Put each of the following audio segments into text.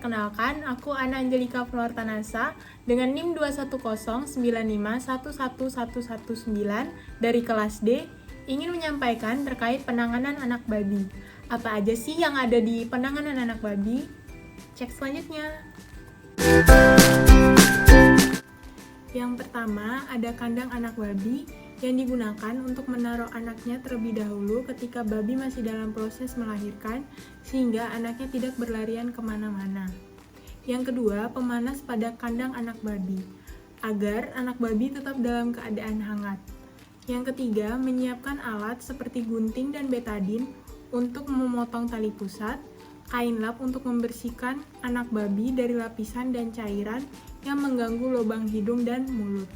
Perkenalkan, aku Ana Angelika Flortanasa dengan NIM 21095111119 dari kelas D ingin menyampaikan terkait penanganan anak babi. Apa aja sih yang ada di penanganan anak babi? Cek selanjutnya. Yang pertama, ada kandang anak babi yang digunakan untuk menaruh anaknya terlebih dahulu ketika babi masih dalam proses melahirkan, sehingga anaknya tidak berlarian kemana-mana. Yang kedua, pemanas pada kandang anak babi, agar anak babi tetap dalam keadaan hangat. Yang ketiga, menyiapkan alat seperti gunting dan betadin untuk memotong tali pusat, kain lap untuk membersihkan anak babi dari lapisan dan cairan yang mengganggu lubang hidung dan mulut.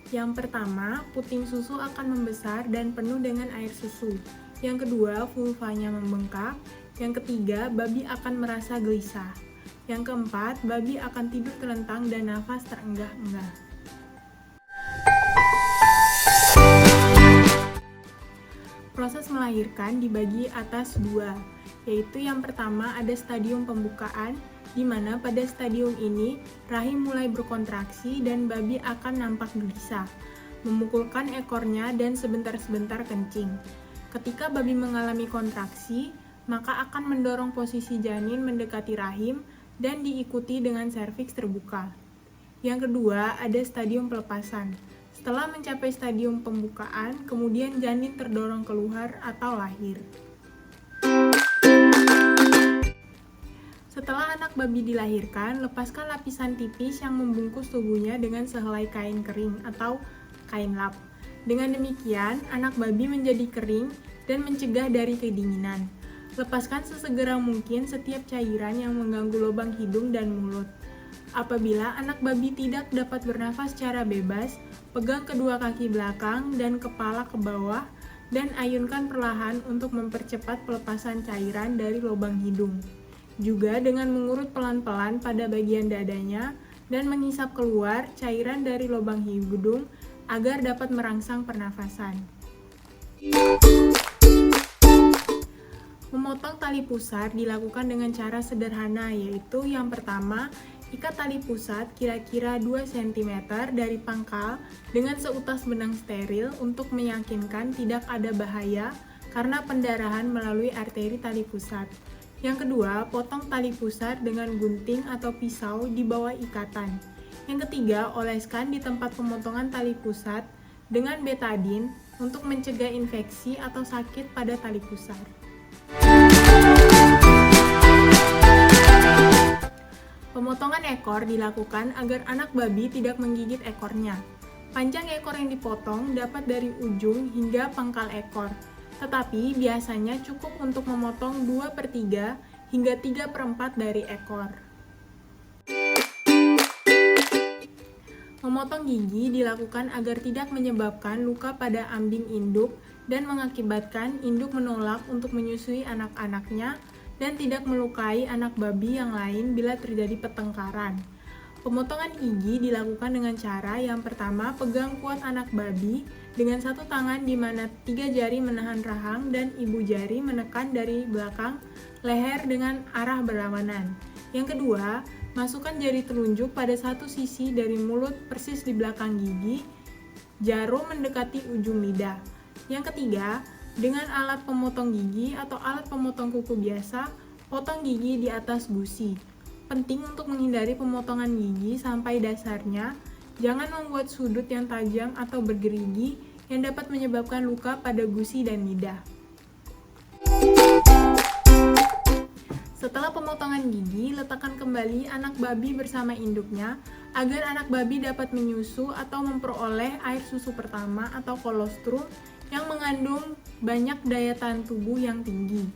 Yang pertama, puting susu akan membesar dan penuh dengan air susu. Yang kedua, vulvanya membengkak. Yang ketiga, babi akan merasa gelisah. Yang keempat, babi akan tidur telentang dan nafas terenggah-enggah. Proses melahirkan dibagi atas dua, yaitu yang pertama ada stadium pembukaan, di mana pada stadium ini rahim mulai berkontraksi dan babi akan nampak gelisah, memukulkan ekornya dan sebentar-sebentar kencing. Ketika babi mengalami kontraksi, maka akan mendorong posisi janin mendekati rahim dan diikuti dengan serviks terbuka. Yang kedua, ada stadium pelepasan. Setelah mencapai stadium pembukaan, kemudian janin terdorong keluar atau lahir. Setelah anak babi dilahirkan, lepaskan lapisan tipis yang membungkus tubuhnya dengan sehelai kain kering atau kain lap. Dengan demikian, anak babi menjadi kering dan mencegah dari kedinginan. Lepaskan sesegera mungkin setiap cairan yang mengganggu lubang hidung dan mulut. Apabila anak babi tidak dapat bernafas secara bebas, pegang kedua kaki belakang dan kepala ke bawah dan ayunkan perlahan untuk mempercepat pelepasan cairan dari lubang hidung. Juga dengan mengurut pelan-pelan pada bagian dadanya dan menghisap keluar cairan dari lubang hidung agar dapat merangsang pernafasan. Memotong tali pusar dilakukan dengan cara sederhana, yaitu yang pertama, ikat tali pusat kira-kira 2 cm dari pangkal dengan seutas benang steril untuk meyakinkan tidak ada bahaya karena pendarahan melalui arteri tali pusat. Yang kedua, potong tali pusar dengan gunting atau pisau di bawah ikatan. Yang ketiga, oleskan di tempat pemotongan tali pusat dengan betadin untuk mencegah infeksi atau sakit pada tali pusar. Pemotongan ekor dilakukan agar anak babi tidak menggigit ekornya. Panjang ekor yang dipotong dapat dari ujung hingga pangkal ekor, tetapi biasanya cukup untuk memotong 2/3 hingga 3/4 dari ekor. Memotong gigi dilakukan agar tidak menyebabkan luka pada ambing induk dan mengakibatkan induk menolak untuk menyusui anak-anaknya dan tidak melukai anak babi yang lain bila terjadi pertengkaran. Pemotongan gigi dilakukan dengan cara yang pertama, pegang kuat anak babi dengan satu tangan di mana 3 jari menahan rahang dan ibu jari menekan dari belakang leher dengan arah berlawanan. Yang kedua, masukkan jari telunjuk pada satu sisi dari mulut persis di belakang gigi, jarum mendekati ujung lidah. Yang ketiga, dengan alat pemotong gigi atau alat pemotong kuku biasa, potong gigi di atas gusi. Penting untuk menghindari pemotongan gigi sampai dasarnya, jangan membuat sudut yang tajam atau bergerigi yang dapat menyebabkan luka pada gusi dan lidah. Setelah pemotongan gigi, letakkan kembali anak babi bersama induknya agar anak babi dapat menyusu atau memperoleh air susu pertama atau kolostrum yang mengandung banyak daya tahan tubuh yang tinggi.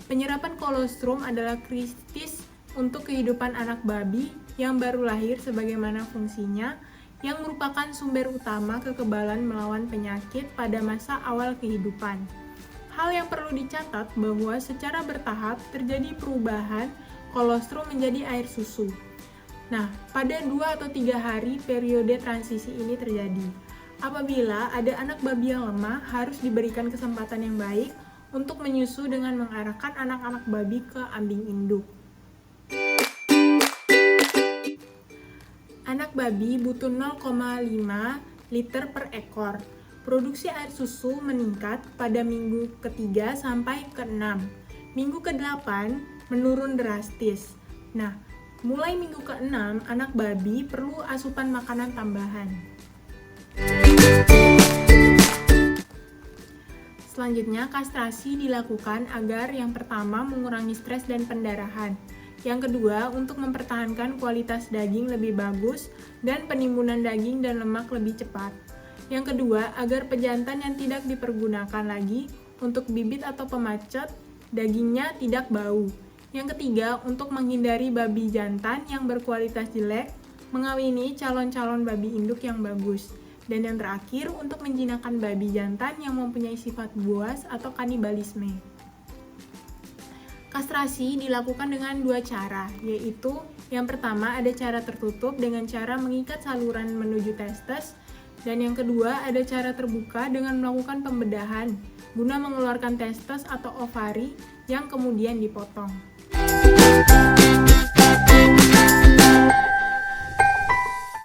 Penyerapan kolostrum adalah kritis untuk kehidupan anak babi yang baru lahir sebagaimana fungsinya, yang merupakan sumber utama kekebalan melawan penyakit pada masa awal kehidupan. Hal yang perlu dicatat bahwa secara bertahap terjadi perubahan kolostrum menjadi air susu. Nah, pada 2 atau 3 hari periode transisi ini terjadi. Apabila ada anak babi yang lemah, harus diberikan kesempatan yang baik untuk menyusu dengan mengarahkan anak-anak babi ke ambing induk. Anak babi butuh 0,5 liter per ekor. Produksi air susu meningkat pada minggu ke-3 sampai ke-6. Minggu ke-8 menurun drastis. Nah, mulai minggu ke-6, anak babi perlu asupan makanan tambahan. Selanjutnya, kastrasi dilakukan agar yang pertama mengurangi stres dan pendarahan. Yang kedua, untuk mempertahankan kualitas daging lebih bagus dan penimbunan daging dan lemak lebih cepat. Yang kedua, agar pejantan yang tidak dipergunakan lagi untuk bibit atau pemacet, dagingnya tidak bau. Yang ketiga, untuk menghindari babi jantan yang berkualitas jelek, mengawini calon-calon babi induk yang bagus. Dan yang terakhir, untuk menjinakkan babi jantan yang mempunyai sifat buas atau kanibalisme. Kastrasi dilakukan dengan 2 cara, yaitu yang pertama ada cara tertutup dengan cara mengikat saluran menuju testes, dan yang kedua ada cara terbuka dengan melakukan pembedahan guna mengeluarkan testes atau ovari yang kemudian dipotong.